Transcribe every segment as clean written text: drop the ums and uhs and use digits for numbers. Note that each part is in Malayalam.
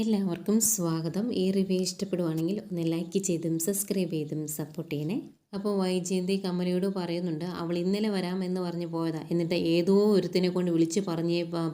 എല്ലാവർക്കും സ്വാഗതം. ഈ റിവ്യൂ ഇഷ്ടപ്പെടുവാണെങ്കിൽ ഒന്ന് ലൈക്ക് ചെയ്തും സബ്സ്ക്രൈബ് ചെയ്തും സപ്പോർട്ട് ചെയ്യണേ. അപ്പോൾ വൈജയന്തി കമലയോട് പറയുന്നുണ്ട്, അവൾ ഇന്നലെ വരാമെന്ന് പറഞ്ഞ് പോയതാ, എന്നിട്ട് ഏതോ ഒരുത്തിനെ കൊണ്ട് വിളിച്ച്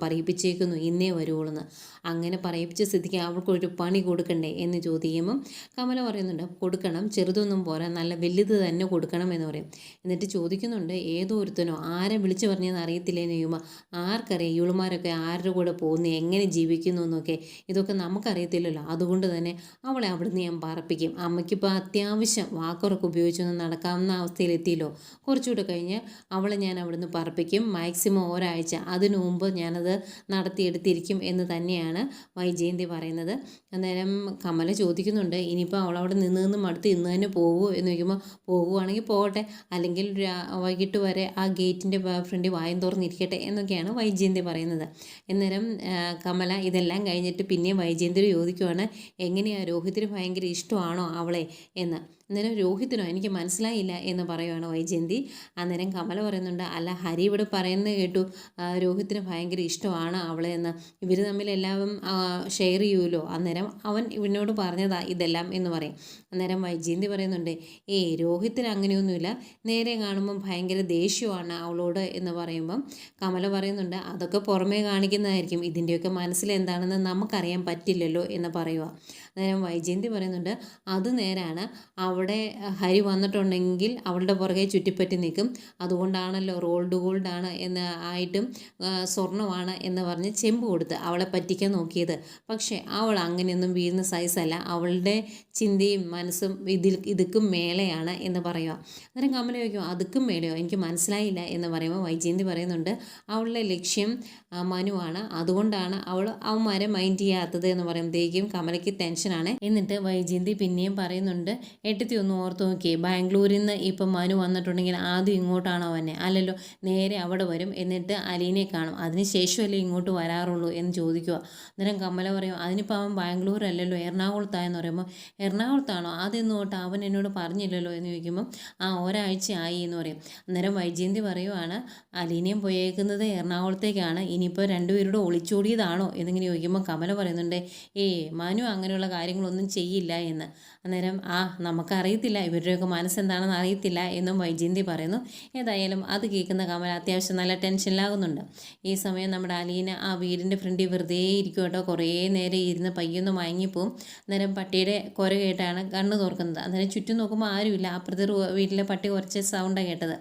പറയിപ്പിച്ചേക്കുന്നു ഇന്നേ വരുവോളെന്ന്. അങ്ങനെ പറയിപ്പിച്ച സ്ഥിതിക്ക് അവൾക്കൊരു പണി കൊടുക്കണ്ടേ എന്ന് ചോദിക്കുമ്പം കമല പറയുന്നുണ്ട്, കൊടുക്കണം, ചെറുതൊന്നും പോരാ, നല്ല വലുത് തന്നെ കൊടുക്കണം എന്ന് പറയും. എന്നിട്ട് ചോദിക്കുന്നുണ്ട്, ഏതോ ഒരുത്തനോ ആരെ വിളിച്ച് പറഞ്ഞതെന്ന് അറിയത്തില്ലേന്ന് ചോദിക്കുമ്പോൾ, ആർക്കറിയാം ഇവളുമാരൊക്കെ ആരുടെ കൂടെ പോകുന്നു, എങ്ങനെ ജീവിക്കുന്നു എന്നൊക്കെ, ഇതൊക്കെ നമുക്കറിയത്തില്ലല്ലോ. അതുകൊണ്ട് തന്നെ അവളെ അവിടുന്ന് ഞാൻ പറപ്പിക്കും. അമ്മയ്ക്കിപ്പോൾ അത്യാവശ്യം വാക്കുറൊക്കെ ഉപയോഗിച്ചൊന്നും നടക്കാവുന്ന അവസ്ഥയിലെത്തിയല്ലോ. കുറച്ചുകൂടെ കഴിഞ്ഞ് അവളെ ഞാൻ അവിടുന്ന് പറപ്പിക്കും, മാക്സിമം ഒരാഴ്ച, അതിനു മുമ്പ് ഞാനത് നടത്തിയെടുത്തിരിക്കും എന്ന് തന്നെയാണ് വൈജയന്തി പറയുന്നത്. അന്നേരം കമല ചോദിക്കുന്നുണ്ട്, ഇനിയിപ്പോൾ അവളവിടെ നിന്ന് മടുത്ത് ഇന്ന് തന്നെ പോകുമോ എന്ന് ചോദിക്കുമ്പോൾ, പോകുവാണെങ്കിൽ പോകട്ടെ, അല്ലെങ്കിൽ വൈകിട്ട് വരെ ആ ഗേറ്റിൻ്റെ ഫ്രണ്ടിൽ വായും തുറന്നിരിക്കട്ടെ എന്നൊക്കെയാണ് വൈജയന്തി പറയുന്നത്. അന്നേരം കമല ഇതെല്ലാം കഴിഞ്ഞിട്ട് പിന്നെയും വൈജയന്തിയോട് ചോദിക്കുവാണ്, എങ്ങനെയാണ് രോഹിത്തിന് ഭയങ്കര ഇഷ്ടമാണോ അവളെ എന്ന്. അന്നേരം രോഹിത്തിനോ, എനിക്ക് മനസ്സിലായില്ല എന്ന് പറയുവാണ് വൈജയന്തി. അന്നേരം കമല പറയുന്നുണ്ട്, അല്ല ഹരി ഇവിടെ പറയുന്നത് കേട്ടു, രോഹിത്തിന് ഭയങ്കര ഇഷ്ടമാണ് അവളെ എന്ന്, ഇവർ തമ്മിൽ എല്ലാം ഷെയർ ചെയ്യുമല്ലോ, അന്നേരം അവൻ ഇവനോട് പറഞ്ഞതാ ഇതെല്ലാം എന്ന് പറയും. അന്നേരം വൈജയന്തി പറയുന്നുണ്ട്, രോഹിത്തിന് അങ്ങനെയൊന്നുമില്ല, നേരെ കാണുമ്പം ഭയങ്കര ദേഷ്യമാണ് അവളോട് എന്ന് പറയുമ്പം കമല പറയുന്നുണ്ട്, അതൊക്കെ പുറമേ കാണിക്കുന്നതായിരിക്കും, ഇതിൻ്റെയൊക്കെ മനസ്സിലെന്താണെന്ന് നമുക്കറിയാൻ പറ്റില്ലല്ലോ എന്ന് പറയുക. അന്നേരം വൈജയന്തി പറയുന്നുണ്ട്, അത് നേരാണ്, അവിടെ ഹരി വന്നിട്ടുണ്ടെങ്കിൽ അവളുടെ പുറകെ ചുറ്റിപ്പറ്റി നിൽക്കും, അതുകൊണ്ടാണല്ലോ റോൾഡ് ഗോൾഡ് ആണ് എന്ന് ആയിട്ടും സ്വർണ്ണമാണ് എന്ന് പറഞ്ഞ് ചെമ്പ് കൊടുത്ത് അവളെ പറ്റിക്കാൻ നോക്കിയത്. പക്ഷേ അവൾ അങ്ങനെയൊന്നും വീഴുന്ന സൈസല്ല, അവളുടെ ചിന്തയും മനസ്സും ഇതുക്കും മേലെയാണ് എന്ന് പറയുക. അന്നേരം കമല ചോദിക്കും, അതുക്കും മേലെയോ, എനിക്ക് മനസ്സിലായില്ല എന്ന് പറയുമ്പോൾ വൈജയന്തി പറയുന്നുണ്ട്, അവളുടെ ലക്ഷ്യം മനുവാണ്, അതുകൊണ്ടാണ് അവന്മാരെ മൈൻഡ് ചെയ്യാത്തത് എന്ന് പറയുമ്പോഴത്തേക്കും കമലയ്ക്ക് ടെൻഷനാണ്. എന്നിട്ട് വൈജയന്തി പിന്നെയും പറയുന്നുണ്ട്, ഏട്ടത്തി ഒന്ന് ഓർത്ത് നോക്കിയേ, ബാംഗ്ലൂരിൽ നിന്ന് ഇപ്പം മനു വന്നിട്ടുണ്ടെങ്കിൽ ആദ്യം ഇങ്ങോട്ടാണോ വന്നെ, അല്ലല്ലോ, നേരെ അവിടെ വരും, എന്നിട്ട് അലീനെ കാണും, അതിന് ശേഷമല്ലേ ഇങ്ങോട്ട് വരാറുള്ളൂ എന്ന് ചോദിക്കുക. അന്നേരം കമല പറയും, അതിനിപ്പോൾ അവൻ ബാംഗ്ലൂർ അല്ലല്ലോ എറണാകുളത്തായെന്ന് പറയുമ്പോൾ, എറണാകുളത്താണോ, അതെന്ന് തൊട്ട് അവൻ എന്നോട് പറഞ്ഞില്ലല്ലോ എന്ന് ചോദിക്കുമ്പം, ഒരാഴ്ച ആയി എന്ന് പറയും. അന്നേരം വൈജയന്തി പറയുവാണ്, അലീനയും പോയേക്കുന്നത് എറണാകുളത്തേക്കാണ്, ഇനിയിപ്പോൾ രണ്ടുപേരുടെ ഒളിച്ചോടിയതാണോ എന്നിങ്ങനെ ചോദിക്കുമ്പോൾ കമല പറയുന്നുണ്ട്, മനു അങ്ങനെയുള്ള കാര്യങ്ങളൊന്നും ചെയ്യില്ല എന്ന്. അന്നേരം നമുക്കറിയത്തില്ല, ഇവരുടെയൊക്കെ മനസ്സെന്താണെന്ന് അറിയത്തില്ല എന്നും വൈജയന്തി പറയുന്നു. ഏതായാലും അത് കേൾക്കുന്ന കമല അത്യാവശ്യം നല്ല ടെൻഷനിലാകുന്നുണ്ട്. ഈ സമയം നമ്മുടെ അലീന ആ വീടിൻ്റെ ഫ്രണ്ടിൽ വെറുതെ ഇരിക്കും കേട്ടോ, കുറേ നേരം ഇരുന്ന് പയ്യൊന്ന് മയങ്ങിപ്പോവും. അന്നേരം പട്ടിയുടെ കുര കേട്ടാണ് കണ്ണ് തുറക്കുന്നത്. അന്നേരം ചുറ്റും നോക്കുമ്പോൾ ആരുമില്ല, അപ്പുറത്തെ വീട്ടിലെ പട്ടി കുറച്ച് സൗണ്ടാണ് കേട്ടത്.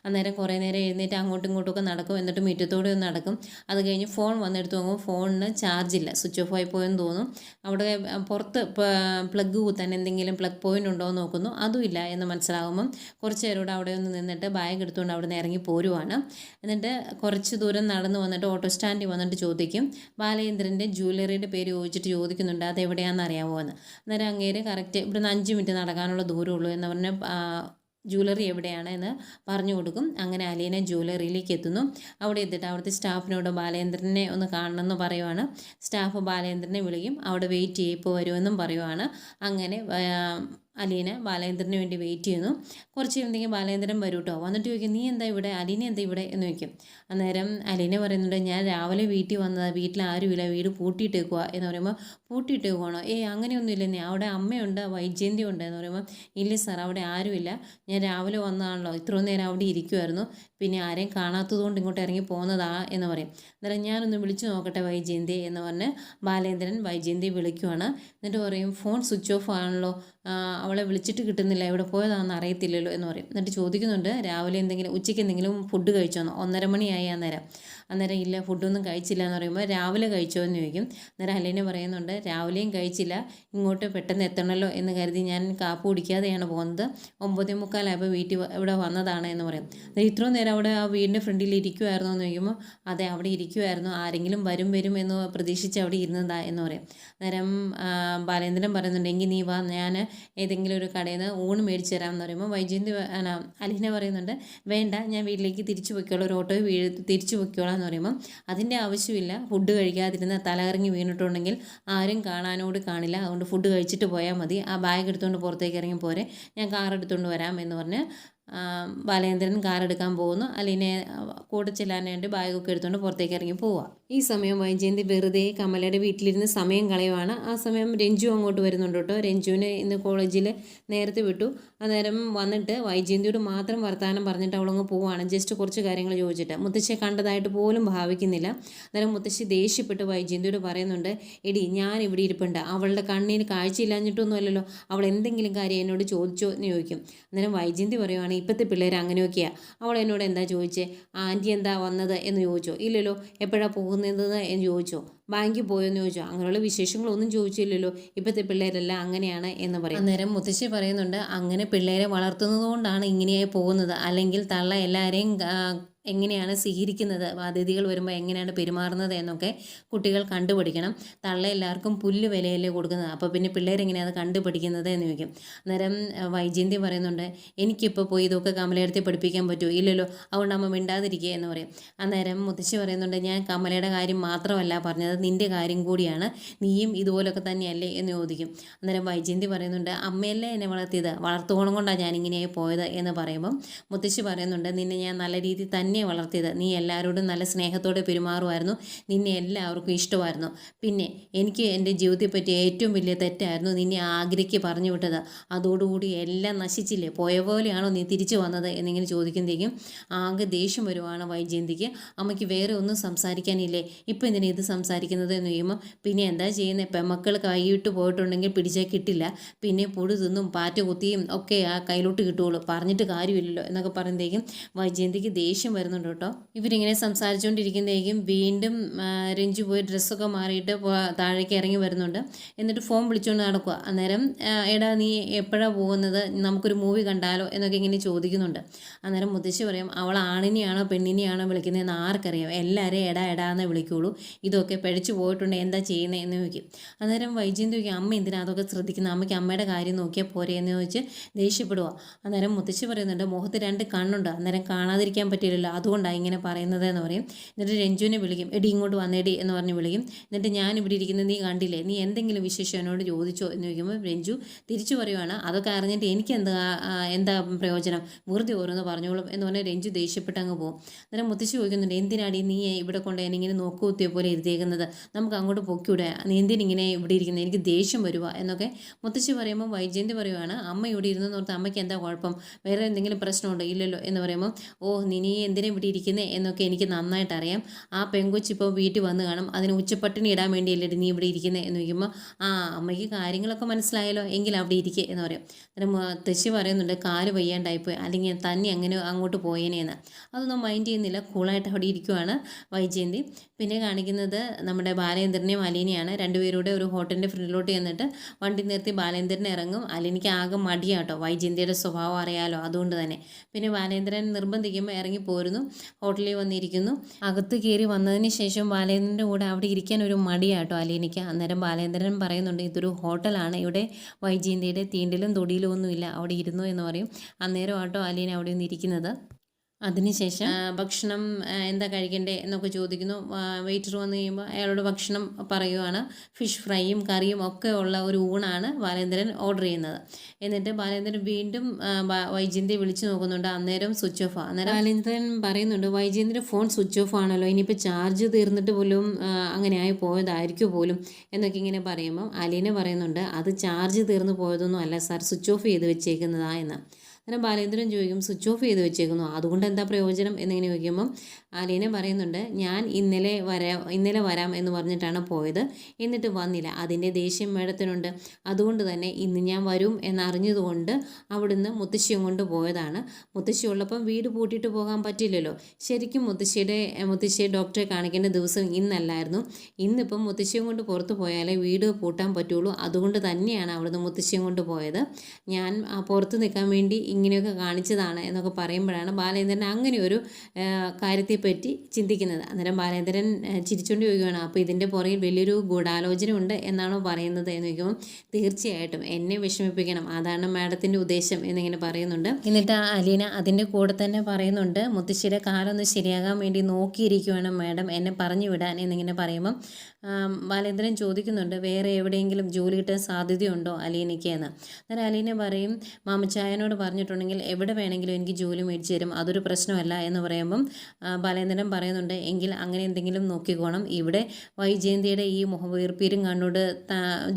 അന്നേരം കുറേ നേരം എഴുന്നേറ്റ് അങ്ങോട്ടും ഇങ്ങോട്ടുമൊക്കെ നടക്കും, എന്നിട്ട് മുറ്റത്തോടെ ഒന്ന് നടക്കും. അത് കഴിഞ്ഞ് ഫോൺ വന്നെടുത്ത് നോക്കുമ്പോൾ ഫോണിന് ചാർജില്ല, സ്വിച്ച് ഓഫ് ആയി പോയെന്ന് തോന്നും. അവിടെ പുറത്ത് പ്ലഗ് കുത്താൻ എന്തെങ്കിലും പ്ലഗ് പോയിൻ്റ് ഉണ്ടോ എന്ന് നോക്കുന്നു, അതുമില്ല എന്ന് മനസ്സിലാകുമ്പം കുറച്ച് നേരം കൂടെ അവിടെ ഒന്ന് നിന്നിട്ട് ബാഗ് എടുത്തുകൊണ്ട് അവിടെ നിന്ന് ഇറങ്ങി പോരുവാണ്. എന്നിട്ട് കുറച്ച് ദൂരം നടന്ന് വന്നിട്ട് ഓട്ടോ സ്റ്റാൻഡിൽ വന്നിട്ട് ചോദിക്കും, ബാലേന്ദ്രൻ്റെ ജ്വല്ലറിയുടെ പേര് ചോദിച്ചിട്ട് ചോദിക്കുന്നുണ്ട്, അതെവിടെയാണെന്ന് അറിയാമോ എന്ന്. അന്നേരം അങ്ങേര് കറക്റ്റ് ഇവിടുന്ന് 5 മിനിറ്റ് നടക്കാനുള്ള ദൂരമുള്ളൂ എന്ന് പറഞ്ഞ് ജ്വല്ലറി എവിടെയാണ് എന്ന് പറഞ്ഞു കൊടുക്കും. അങ്ങനെ അലീന ജ്വല്ലറിയിലേക്ക് എത്തുന്നു. അവിടെ എത്തിയിട്ട് അവിടുത്തെ സ്റ്റാഫിനോട് ബാലേന്ദ്രനെ ഒന്ന് കാണണമെന്ന് പറയുവാണ്. സ്റ്റാഫ് ബാലേന്ദ്രനെ വിളിക്കും, അവിടെ വെയിറ്റ് ചെയ്യും, ഇപ്പോൾ വരുമെന്നും പറയുവാണ്. അങ്ങനെ അലീന ബാലേന്ദ്രന് വേണ്ടി വെയിറ്റ് ചെയ്യുന്നു. കുറച്ച് കഴിയുമ്പോഴത്തേക്കും ബാലേന്ദ്രൻ വരും കേട്ടോ. വന്നിട്ട് ചോദിക്കും, നീ എന്താ ഇവിടെ, അലീന എന്താ ഇവിടെ എന്ന് ചോദിക്കും. അന്നേരം അലീന പറയുന്നുണ്ട്, ഞാൻ രാവിലെ വീട്ടിൽ വന്നതാണ്, വീട്ടിൽ ആരുമില്ല, വീട് പൂട്ടിയിട്ടേക്കുക എന്ന് പറയുമ്പോൾ, പൂട്ടിയിട്ടേക്കുവാണോ, അങ്ങനെയൊന്നുമില്ല, നീ അവിടെ അമ്മയുണ്ട് വൈജയന്തി ഉണ്ട് എന്ന് പറയുമ്പോൾ, ഇല്ല സാർ അവിടെ ആരുമില്ല, ഞാൻ രാവിലെ വന്നതാണല്ലോ, ഇത്രയും നേരം അവിടെ ഇരിക്കുമായിരുന്നു, പിന്നെ ആരെയും കാണാത്തതുകൊണ്ട് ഇങ്ങോട്ട് ഇറങ്ങി പോകുന്നതാ എന്ന് പറയും. അന്നേരം ഞാനൊന്ന് വിളിച്ചു നോക്കട്ടെ വൈജയന്തി എന്ന് പറഞ്ഞ് ബാലേന്ദ്രൻ വൈജയന്തി വിളിക്കുവാണ്. എന്നിട്ട് പറയും, ഫോൺ സ്വിച്ച് ഓഫ് ആണല്ലോ, അവളെ വിളിച്ചിട്ട് കിട്ടുന്നില്ല, എവിടെ പോയതാണെന്ന് അറിയത്തില്ലല്ലോ എന്ന് പറയും. എന്നിട്ട് ചോദിക്കുന്നുണ്ട്, രാവിലെ എന്തെങ്കിലും ഉച്ചയ്ക്ക് എന്തെങ്കിലും ഫുഡ് കഴിച്ചോന്നോ, 1:30 മണിയായി അന്നേരം ഇല്ല, ഫുഡൊന്നും കഴിച്ചില്ല എന്ന് പറയുമ്പോൾ, രാവിലെ കഴിച്ചോ എന്ന് ചോദിക്കും. അന്നേരം അലീന പറയുന്നുണ്ട്, രാവിലെയും കഴിച്ചില്ല, ഇങ്ങോട്ട് പെട്ടെന്ന് എത്തണമല്ലോ എന്ന് കരുതി ഞാൻ കാപ്പ് കുടിക്കാതെയാണ് പോകുന്നത്, 9:45 വീട്ടിൽ ഇവിടെ വന്നതാണ് എന്ന് പറയും. ഇത്രയും നേരം അവിടെ ആ വീടിൻ്റെ ഫ്രണ്ടിൽ ഇരിക്കുമായിരുന്നു എന്ന് ചോദിക്കുമ്പോൾ, അതെ അവിടെ ഇരിക്കുമായിരുന്നു, ആരെങ്കിലും വരും എന്ന് പ്രതീക്ഷിച്ച് അവിടെ ഇരുന്നതാ എന്ന് പറയും. അന്നേരം ബാലേന്ദ്രൻ പറയുന്നുണ്ട്, എങ്കിൽ നീ വാ, ഞാൻ ഏതെങ്കിലും ഒരു കടയിൽ നിന്ന് ഊണ് മേടിച്ച് തരാമെന്ന് പറയുമ്പോൾ വൈജയന്തി അലീന പറയുന്നുണ്ട്, വേണ്ട, ഞാൻ വീട്ടിലേക്ക് തിരിച്ചു പൊയ്ക്കോളാം, ഒരു ഓട്ടോയിൽ തിരിച്ചു പൊയ്ക്കോളാം എന്ന് പറയുമ്പം, അതിൻ്റെ ആവശ്യമില്ല, ഫുഡ് കഴിക്കാതിരുന്ന് തലകറങ്ങി വീണിട്ടുണ്ടെങ്കിൽ ആരും കാണാനോട് കാണില്ല, അതുകൊണ്ട് ഫുഡ് കഴിച്ചിട്ട് പോയാൽ മതി, ആ ബാഗ് എടുത്തുകൊണ്ട് പുറത്തേക്ക് ഇറങ്ങി പോരെ, ഞാൻ കാർ എടുത്തുകൊണ്ട് വരാം എന്ന് പറഞ്ഞ് ബാലേന്ദ്രൻ കാറെടുക്കാൻ പോകുന്നു. അലീനെ കൂടെ ചെല്ലാൻ വേണ്ടി ബാഗൊക്കെ എടുത്തുകൊണ്ട് പുറത്തേക്ക് ഇറങ്ങി പോവുക. ഈ സമയം വൈജയന്തി വെറുതെ കമലയുടെ വീട്ടിലിരുന്ന് സമയം കളയുവാണ്. ആ സമയം രഞ്ജു അങ്ങോട്ട് വരുന്നുണ്ട് കേട്ടോ. രഞ്ജുവിനെ ഇന്ന് കോളേജിൽ നേരത്തെ വിട്ടു. അന്നേരം വന്നിട്ട് വൈജയന്തിയോട് മാത്രം വർത്തമാനം പറഞ്ഞിട്ട് അവളങ്ങ് പോവുകയാണ്. ജസ്റ്റ് കുറച്ച് കാര്യങ്ങൾ ചോദിച്ചിട്ട് മുത്തശ്ശിയെ കണ്ടതായിട്ട് പോലും ഭാവിക്കുന്നില്ല. അന്നേരം മുത്തശ്ശി ദേഷ്യപ്പെട്ട് വൈജയന്തിയോട് പറയുന്നുണ്ട്, എടി ഞാൻ ഇവിടെ ഇരിപ്പുണ്ട്, അവളുടെ കണ്ണിന് കാഴ്ചയില്ലാഞ്ഞിട്ടൊന്നും അല്ലല്ലോ, അവൾ എന്തെങ്കിലും കാര്യം എന്നോട് ചോദിച്ചോ എന്ന് ചോദിക്കും. അന്നേരം വൈജയന്തി പറയുവാണ്, ഇപ്പോഴത്തെ പിള്ളേർ അങ്ങനെയൊക്കെയാണ്. അവൾ എന്നോട് എന്താ ചോദിച്ചേ, ആൻറ്റി എന്താ വന്നത് എന്ന് ചോദിച്ചോ, ഇല്ലല്ലോ, എപ്പോഴാണ് പോകുന്നത് എന്ന് ചോദിച്ചോ, ബാങ്കിൽ പോയെന്ന് ചോദിച്ചോ, അങ്ങനെയുള്ള വിശേഷങ്ങളൊന്നും ചോദിച്ചില്ലല്ലോ, ഇപ്പോഴത്തെ പിള്ളേരെല്ലാം അങ്ങനെയാണ് എന്ന് പറയും. അന്നേരം മുത്തശ്ശി പറയുന്നുണ്ട്, അങ്ങനെ പിള്ളേരെ വളർത്തുന്നത് കൊണ്ടാണ് ഇങ്ങനെയായി പോകുന്നത്, അല്ലെങ്കിൽ തള്ള എല്ലാവരെയും എങ്ങനെയാണ് സ്വീകരിക്കുന്നത്, അതിഥികൾ വരുമ്പോൾ എങ്ങനെയാണ് പെരുമാറുന്നത് എന്നൊക്കെ കുട്ടികൾ കണ്ടുപിടിക്കണം. തള്ള എല്ലാവർക്കും പുല്ല് വിലയല്ലേ കൊടുക്കുന്നത്, അപ്പോൾ പിന്നെ പിള്ളേരെങ്ങനെയാണ് അത് കണ്ടുപിടിക്കുന്നത് എന്ന് ചോദിക്കും. അന്നേരം വൈജയന്തി പറയുന്നുണ്ട്, എനിക്കിപ്പോൾ പോയി ഇതൊക്കെ കമലയെടുത്ത് പഠിപ്പിക്കാൻ പറ്റുമോ, ഇല്ലല്ലോ, അതുകൊണ്ട് അമ്മ മിണ്ടാതിരിക്കുക എന്ന് പറയും. അന്നേരം മുത്തശ്ശി പറയുന്നുണ്ട്, ഞാൻ കമലയുടെ കാര്യം മാത്രമല്ല പറഞ്ഞത്, നിൻ്റെ കാര്യം കൂടിയാണ്, നീയും ഇതുപോലൊക്കെ തന്നെയല്ലേ എന്ന് ചോദിക്കും. അന്നേരം വൈജയന്തി പറയുന്നുണ്ട്, അമ്മയല്ലേ എന്നെ വളർത്തിയത്, വളർത്തുകോണം കൊണ്ടാണ് ഞാൻ ഇങ്ങനെയായി പോയത് എന്ന് പറയുമ്പം മുത്തശ്ശി പറയുന്നുണ്ട്, നിന്നെ ഞാൻ നല്ല രീതിയിൽ തന്നെ വളർത്തിയത്, നീ എല്ലാവരോടും നല്ല സ്നേഹത്തോടെ പെരുമാറുമായിരുന്നു, നിന്നെ എല്ലാവർക്കും ഇഷ്ടമായിരുന്നു. പിന്നെ എനിക്ക് എൻ്റെ ജീവിതത്തെ പറ്റി ഏറ്റവും വലിയ തെറ്റായിരുന്നു നിന്നെ ആഗ്രയ്ക്ക് പറഞ്ഞു വിട്ടത്, അതോടുകൂടി എല്ലാം നശിച്ചില്ലേ, പോയ പോലെയാണോ നീ തിരിച്ചു വന്നത് എന്നിങ്ങനെ ചോദിക്കുമ്പോഴേക്കും ആകെ ദേഷ്യം വരുവാണ് വൈജയന്തിക്ക്. അമ്മയ്ക്ക് വേറെ ഒന്നും സംസാരിക്കാനില്ലേ, ഇപ്പം എന്തിനാ ഇത് സംസാരിക്കുന്നത് എന്ന് ചോദിക്കുമ്പോൾ, പിന്നെ എന്താ ചെയ്യുന്നത്, പെമ്മക്കൾ കൈയിട്ട് പോയിട്ടുണ്ടെങ്കിൽ പിടിച്ചാൽ കിട്ടില്ല, പിന്നെ പൊടി തിന്നും പാറ്റ കുത്തിയും ഒക്കെ ആ കയ്യിലോട്ട് കിട്ടുകയുള്ളൂ, പറഞ്ഞിട്ട് കാര്യമില്ലല്ലോ എന്നൊക്കെ പറയുമ്പോഴേക്കും വൈജയന്തിക്ക് ദേഷ്യം വരുന്നുണ്ട് കേട്ടോ. ഇവരിങ്ങനെ സംസാരിച്ചുകൊണ്ടിരിക്കുന്നതേക്കും വീണ്ടും രഞ്ജു പോയി ഡ്രസ്സൊക്കെ മാറിയിട്ട് താഴേക്ക് ഇറങ്ങി വരുന്നുണ്ട്. എന്നിട്ട് ഫോൺ വിളിച്ചുകൊണ്ട് നടക്കുക. അന്നേരം എടാ നീ എപ്പോഴാണ് പോകുന്നത്, നമുക്കൊരു മൂവി കണ്ടാലോ എന്നൊക്കെ ഇങ്ങനെ ചോദിക്കുന്നുണ്ട്. അന്നേരം മുത്തശ്ശി പറയും, അവൾ ആണിനെയാണോ പെണ്ണിനെയാണോ വിളിക്കുന്നതെന്ന് ആർക്കറിയാം, എല്ലാവരെയും എടാ എടാ എന്നേ വിളിക്കുകയുള്ളൂ, ഇതൊക്കെ പഠിച്ചു പോയിട്ടുണ്ട്, എന്താ ചെയ്യുന്നത് എന്ന് ചോദിക്കും. അന്നേരം വൈജയന്തി ചോദിക്കും, അമ്മ എന്തിനാ അതൊക്കെ ശ്രദ്ധിക്കുന്നത്, അമ്മയ്ക്ക് അമ്മയുടെ കാര്യം നോക്കിയാൽ പോരെ എന്ന് ചോദിച്ച് ദേഷ്യപ്പെടുക. അന്നേരം മുത്തശ്ശി പറയുന്നുണ്ട്, മുഖത്ത് 2 കണ്ണുണ്ട്, അന്നേരം കാണാതിരിക്കാൻ പറ്റില്ലല്ലോ, അതുകൊണ്ടാണ് ഇങ്ങനെ പറയുന്നത് എന്ന് പറയും. എന്നിട്ട് രഞ്ജുവിനെ വിളിക്കും, എടി ഇങ്ങോട്ട് വന്നേടി എന്ന് പറഞ്ഞ് വിളിക്കും. എന്നിട്ട് ഞാൻ ഇവിടെ ഇരിക്കുന്നത് നീ കണ്ടില്ലേ, നീ എന്തെങ്കിലും വിശേഷം എന്നോട് ചോദിച്ചോ എന്ന് ചോദിക്കുമ്പോൾ രഞ്ജു തിരിച്ചു പറയുവാണ്, അതൊക്കെ അറിഞ്ഞിട്ട് എനിക്ക് എന്താ പ്രയോജനം, വെറുതെ ഓരോന്ന് പറഞ്ഞോളും എന്ന് പറഞ്ഞാൽ രഞ്ജു ദേഷ്യപ്പെട്ട് അങ്ങ് പോകും. അന്നേരം മുത്തശ്ശി ചോദിക്കുന്നുണ്ട്, എന്തിനാടി നീ ഇവിടെ കൊണ്ട് എന്നിങ്ങനെ നോക്കുകുത്തിയ പോലെ ഇരുത്തേക്കുന്നത്, നമുക്ക് അങ്ങോട്ട് പൊക്കിവിടെ, നീ എന്തിനിങ്ങനെ ഇവിടെ ഇരിക്കുന്നത്, എനിക്ക് ദേഷ്യം വരുക എന്നൊക്കെ മുത്തശ്ശി പറയുമ്പോൾ വൈജയന്തി പറയുവാണ്, അമ്മ ഇവിടെ ഇരുന്നെന്ന് ഓർത്ത് അമ്മയ്ക്ക് എന്താ കുഴപ്പം, വേറെ എന്തെങ്കിലും പ്രശ്നമുണ്ടോ, ഇല്ലല്ലോ എന്ന് പറയുമ്പോൾ, ഓ നീ എന്തിനാ ഇവിടെ ഇരിക്കുന്നത് എന്നൊക്കെ എനിക്ക് നന്നായിട്ട് അറിയാം, ആ പെങ്കൊച്ച് ഇപ്പോൾ വീട്ടിൽ വന്ന് കാണും, അതിന് ഉച്ചപ്പട്ടിണി ഇടാൻ വേണ്ടിയല്ലേ നീ ഇവിടെ ഇരിക്കുന്നത് എന്ന് ചോദിക്കുമ്പോൾ, ആ അമ്മയ്ക്ക് കാര്യങ്ങളൊക്കെ മനസ്സിലായല്ലോ, എങ്കിൽ അവിടെ ഇരിക്കുക എന്ന് പറയും. അന്നേരം തെശി പറയുന്നുണ്ട്, കാല് വയ്യാണ്ടായിപ്പോയി, അല്ലെങ്കിൽ തന്നെ അങ്ങനെ അങ്ങോട്ട് പോയേനേന്ന്. അതൊന്നും മൈൻഡ് ചെയ്യുന്നില്ല, കൂളായിട്ട് അവിടെ ഇരിക്കുവാണ് വൈജയന്തി. പിന്നെ കാണിക്കുന്നത് നമ്മുടെ ബാലേന്ദ്രനെയും അലീനയാണ്. രണ്ടുപേരുടെ ഒരു ഹോട്ടലിൻ്റെ ഫ്രണ്ടിലോട്ട് ചെന്നിട്ട് വണ്ടി നിർത്തി ബാലേന്ദ്രൻ ഇറങ്ങും. അലീനയ്ക്ക് ആകെ മടിയാട്ടോ, വൈജയന്തിയുടെ സ്വഭാവം അറിയാലോ, അതുകൊണ്ട് തന്നെ. പിന്നെ ബാലേന്ദ്രൻ നിർബന്ധിക്കുമ്പോൾ ഇറങ്ങി പോരുന്നു, ഹോട്ടലിൽ വന്നിരിക്കുന്നു. അകത്ത് കയറി വന്നതിന് ശേഷം ബാലേന്ദ്രൻ്റെ കൂടെ അവിടെ ഇരിക്കാൻ ഒരു മടിയാട്ടോ അലീനയ്ക്ക്. അന്നേരം ബാലേന്ദ്രൻ പറയുന്നുണ്ട്, ഇതൊരു ഹോട്ടലാണ്, ഇവിടെ വൈജയന്തിയുടെ തീണ്ടിലും തൊടിയിലും ഒന്നുമില്ല, അവിടെ ഇരുന്നു എന്ന് പറയും. അന്നേരം ആട്ടോ അലീന അവിടെ നിന്ന് ഇരിക്കുന്നത്. അതിനുശേഷം ഭക്ഷണം എന്താ കഴിക്കണ്ടേ എന്നൊക്കെ ചോദിക്കുന്നു. വെയിറ്റർ വന്നു കഴിയുമ്പോൾ അയാളോട് ഭക്ഷണം പറയുവാണ്. ഫിഷ് ഫ്രൈയും കറിയും ഒക്കെ ഉള്ള ഒരു ഊണാണ് ബാലേന്ദ്രൻ ഓർഡർ ചെയ്യുന്നത്. എന്നിട്ട് ബാലേന്ദ്രൻ വീണ്ടും വൈജയന്തിയെ വിളിച്ചു നോക്കുന്നുണ്ട്. അന്നേരം സ്വിച്ച് ഓഫ്. അന്നേരം ബാലേന്ദ്രൻ പറയുന്നുണ്ട്, വൈജയന്തിൻ്റെ ഫോൺ സ്വിച്ച് ഓഫ് ആണല്ലോ, ഇനിയിപ്പോൾ ചാർജ് തീർന്നിട്ട് പോലും അങ്ങനെ ആയി പോയതായിരിക്കും പോലും എന്നൊക്കെ ഇങ്ങനെ പറയുമ്പം അലീന പറയുന്നുണ്ട്, അത് ചാർജ് തീർന്നു പോയതൊന്നും അല്ല സാർ, സ്വിച്ച് ഓഫ് ചെയ്ത് വെച്ചേക്കുന്നതാ എന്ന്. അങ്ങനെ ബാലേന്ദ്രൻ ചോദിക്കും, സ്വിച്ച് ഓഫ് ചെയ്ത് വെച്ചേക്കുന്നു, അതുകൊണ്ട് എന്താ പ്രയോജനം എന്നിങ്ങനെ ചോദിക്കുമ്പം അലീന പറയുന്നുണ്ട്, ഞാൻ ഇന്നലെ വരാം എന്ന് പറഞ്ഞിട്ടാണ് പോയത്, എന്നിട്ട് വന്നില്ല, അതിൻ്റെ ദേഷ്യം മേഡത്തിനുണ്ട്, അതുകൊണ്ട് തന്നെ ഇന്ന് ഞാൻ വരും എന്നറിഞ്ഞതുകൊണ്ട് അവിടുന്ന് മുത്തശ്ശിയും കൊണ്ട് പോയതാണ്. മുത്തശ്ശി ഉള്ളപ്പം വീട് പൂട്ടിയിട്ട് പോകാൻ പറ്റില്ലല്ലോ. ശരിക്കും മുത്തശ്ശിയെ ഡോക്ടറെ കാണിക്കേണ്ട ദിവസം ഇന്നല്ലായിരുന്നു. ഇന്നിപ്പം മുത്തശ്ശിയും കൊണ്ട് പുറത്ത് പോയാലേ വീട് പൂട്ടാൻ പറ്റുള്ളൂ, അതുകൊണ്ട് തന്നെയാണ് അവിടുന്ന് മുത്തശ്ശിയും കൊണ്ട് പോയത്. ഞാൻ പുറത്ത് നിൽക്കാൻ വേണ്ടി ഇങ്ങനെയൊക്കെ കാണിച്ചതാണ് എന്നൊക്കെ പറയുമ്പോഴാണ് ബാലേന്ദ്രൻ അങ്ങനെ ഒരു കാര്യത്തെപ്പറ്റി ചിന്തിക്കുന്നത്. അന്നേരം ബാലേന്ദ്രൻ ചിരിച്ചുകൊണ്ട് ചോദിക്കുകയാണ്, അപ്പോൾ ഇതിൻ്റെ പുറകിൽ വലിയൊരു ഗൂഢാലോചന ഉണ്ട് എന്നാണോ പറയുന്നത് എന്ന് ചോദിക്കുമ്പോൾ, തീർച്ചയായിട്ടും എന്നെ വിഷമിപ്പിക്കണം, അതാണ് മാഡത്തിൻ്റെ ഉദ്ദേശം എന്നിങ്ങനെ പറയുന്നുണ്ട്. എന്നിട്ട് അലീന അതിൻ്റെ കൂടെ തന്നെ പറയുന്നുണ്ട്, മുത്തശ്ശിയുടെ കാലൊന്ന് ശരിയാകാൻ വേണ്ടി നോക്കിയിരിക്കുകയാണ് മാഡം, എന്നെ പറഞ്ഞു വിടാൻ എന്നിങ്ങനെ പറയുമ്പം ബാലേന്ദ്രൻ ചോദിക്കുന്നുണ്ട്, വേറെ എവിടെയെങ്കിലും ജോലി കിട്ടാൻ സാധ്യതയുണ്ടോ അലീനയ്ക്ക് എന്ന്. അന്നേരം അലീന പറയും, മാമച്ചായനോട് പറഞ്ഞിട്ടുണ്ട് പറഞ്ഞിട്ടുണ്ടെങ്കിൽ എവിടെ വേണമെങ്കിലും എനിക്ക് ജോലി മേടിച്ച് തരും, അതൊരു പ്രശ്നമല്ല എന്ന് പറയുമ്പം ബാലേന്ദ്രൻ പറയുന്നുണ്ട് എങ്കിൽ അങ്ങനെ എന്തെങ്കിലും നോക്കിക്കോണം. ഇവിടെ വൈജയന്തിയുടെ ഈ മുഖവീർപ്പീരും കണ്ടുകൊണ്ട്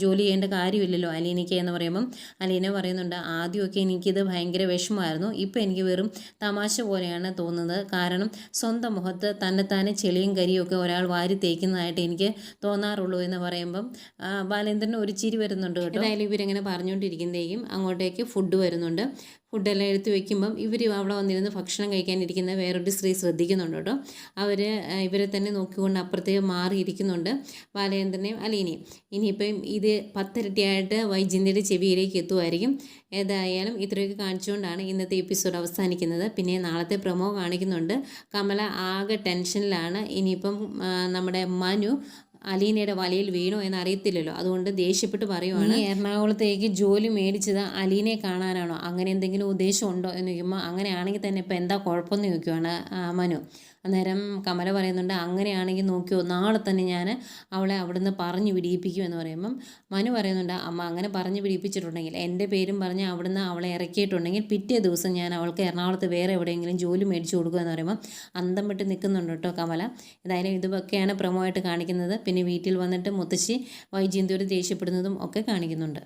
ജോലി ചെയ്യേണ്ട കാര്യമില്ലല്ലോ അലീനയ്ക്ക് എന്ന് പറയുമ്പം അലീന പറയുന്നുണ്ട് ആദ്യമൊക്കെ എനിക്കിത് ഭയങ്കര വിഷമമായിരുന്നു, ഇപ്പം എനിക്ക് വെറും തമാശ പോലെയാണ് തോന്നുന്നത്. കാരണം സ്വന്തം മുഖത്ത് തന്നെത്താനെ ചെളിയും കരിയും ഒക്കെ ഒരാൾ വാരി തേക്കുന്നതായിട്ട് എനിക്ക് തോന്നാറുള്ളൂ എന്ന് പറയുമ്പം ബാലേന്ദ്രന് ഒരു ചിരി വരുന്നുണ്ട് കേട്ടോ. ഏതായാലും ഇവരിങ്ങനെ പറഞ്ഞുകൊണ്ടിരിക്കുന്നതേക്കും അങ്ങോട്ടേക്ക് ഫുഡ് വരുന്നുണ്ട്. ഫുഡെല്ലാം എടുത്ത് വെക്കുമ്പം ഇവർ അവിടെ വന്നിരുന്ന് ഭക്ഷണം കഴിക്കാനിരിക്കുന്ന വേറൊരു സ്ത്രീ ശ്രദ്ധിക്കുന്നുണ്ട് കേട്ടോ. അവർ ഇവരെ തന്നെ നോക്കിക്കൊണ്ട് അപ്പുറത്തേക്ക് മാറിയിരിക്കുന്നുണ്ട് ബാലേന്ദ്രനെയും അലീനയും. ഇനിയിപ്പം ഇത് 10 ഇരട്ടിയായിട്ട് വൈജയന്തിയുടെ ചെവിയിലേക്ക് എത്തുമായിരിക്കും. ഏതായാലും ഇത്രയൊക്കെ കാണിച്ചുകൊണ്ടാണ് ഇന്നത്തെ എപ്പിസോഡ് അവസാനിക്കുന്നത്. പിന്നെ നാളത്തെ പ്രൊമോ കാണിക്കുന്നുണ്ട്. കമല ആകെ ടെൻഷനിലാണ്. ഇനിയിപ്പം നമ്മുടെ മനു അലീനയുടെ വലയിൽ വീണോ എന്നറിയത്തില്ലല്ലോ, അതുകൊണ്ട് ദേഷ്യപ്പെട്ട് പറയുവാണ് എറണാകുളത്തേക്ക് ജോലി മേടിച്ചത് അലീനയെ കാണാനാണോ, അങ്ങനെ എന്തെങ്കിലും ഉദ്ദേശം ഉണ്ടോ എന്ന് ചോദിക്കുമ്പോൾ അങ്ങനെയാണെങ്കിൽ തന്നെ ഇപ്പം എന്താ കുഴപ്പമെന്ന് ചോദിക്കുവാണ് മനു. അന്നേരം കമല പറയുന്നുണ്ട് അങ്ങനെയാണെങ്കിൽ നോക്കിയോ, നാളെ തന്നെ ഞാൻ അവളെ അവിടുന്ന് പറഞ്ഞു പിടിപ്പിക്കും എന്ന് പറയുമ്പം മനു പറയുന്നുണ്ട് അമ്മ അങ്ങനെ പറഞ്ഞു പിടിപ്പിച്ചിട്ടുണ്ടെങ്കിൽ എൻ്റെ പേരും പറഞ്ഞ് അവിടുന്ന് അവളെ ഇറക്കിയിട്ടുണ്ടെങ്കിൽ പിറ്റേ ദിവസം ഞാൻ അവൾക്ക് എറണാകുളത്ത് വേറെ എവിടെയെങ്കിലും ജോലി മേടിച്ചു കൊടുക്കുക എന്ന് പറയുമ്പം അന്തം വിട്ട് നിൽക്കുന്നുണ്ട് കേട്ടോ കമല. ഏതായാലും ഇതൊക്കെയാണ് പ്രമോ ആയിട്ട് കാണിക്കുന്നത്. പിന്നെ വീട്ടിൽ വന്നിട്ട് മുത്തശ്ശി വൈജയന്തിയോട് ദേഷ്യപ്പെടുന്നതും ഒക്കെ കാണിക്കുന്നുണ്ട്.